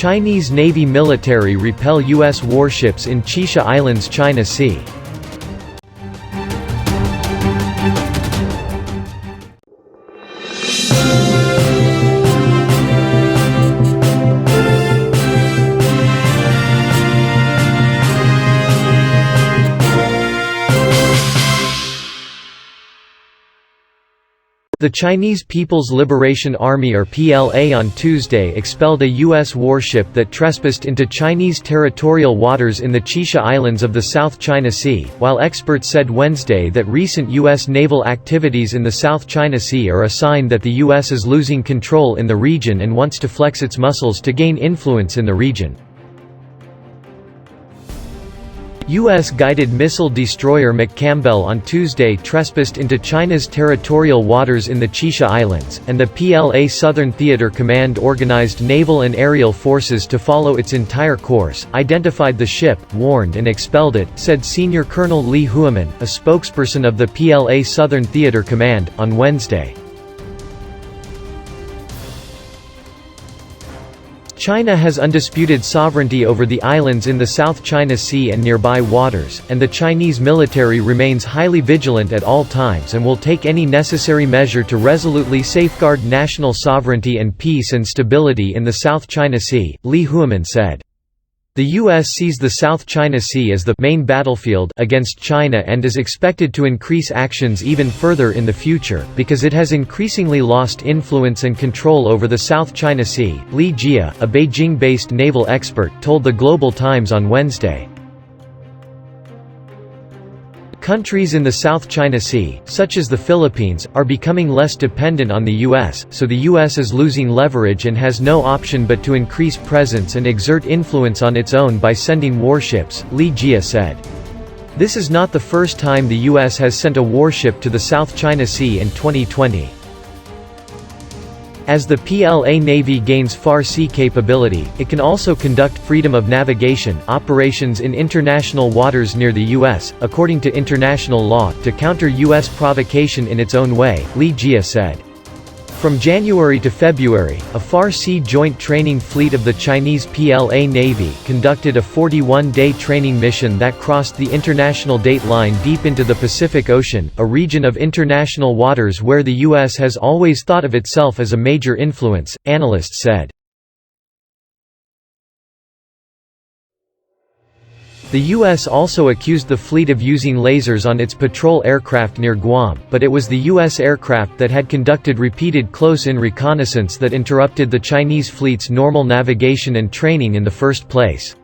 Chinese Navy military repel U.S. warships in Xisha Islands, China Sea. The Chinese People's Liberation Army or PLA on Tuesday expelled a U.S. warship that trespassed into Chinese territorial waters in the Xisha Islands of the South China Sea, while experts said Wednesday that recent U.S. naval activities in the South China Sea are a sign that the U.S. is losing control in the region and wants to flex its muscles to gain influence in the region. U.S. guided missile destroyer McCampbell on Tuesday trespassed into China's territorial waters in the Xisha Islands, and the PLA Southern Theater Command organized naval and aerial forces to follow its entire course, identified the ship, warned and expelled it, said Senior Colonel Li Huaman, a spokesperson of the PLA Southern Theater Command, on Wednesday. China has undisputed sovereignty over the islands in the South China Sea and nearby waters, and the Chinese military remains highly vigilant at all times and will take any necessary measure to resolutely safeguard national sovereignty and peace and stability in the South China Sea, Li Huaman said. The U.S. sees the South China Sea as the main battlefield against China and is expected to increase actions even further in the future, because it has increasingly lost influence and control over the South China Sea, Li Jia, a Beijing-based naval expert, told the Global Times on Wednesday. Countries in the South China Sea, such as the Philippines, are becoming less dependent on the U.S., so the U.S. is losing leverage and has no option but to increase presence and exert influence on its own by sending warships, Li Jia said. This is not the first time the U.S. has sent a warship to the South China Sea in 2020. As the PLA Navy gains far sea capability, it can also conduct freedom of navigation operations in international waters near the U.S., according to international law, to counter U.S. provocation in its own way, Li Jia said. From January to February, a far-sea joint training fleet of the Chinese PLA Navy conducted a 41-day training mission that crossed the international date line deep into the Pacific Ocean, a region of international waters where the U.S. has always thought of itself as a major influence, analysts said. The U.S. also accused the fleet of using lasers on its patrol aircraft near Guam, but it was the U.S. aircraft that had conducted repeated close-in reconnaissance that interrupted the Chinese fleet's normal navigation and training in the first place.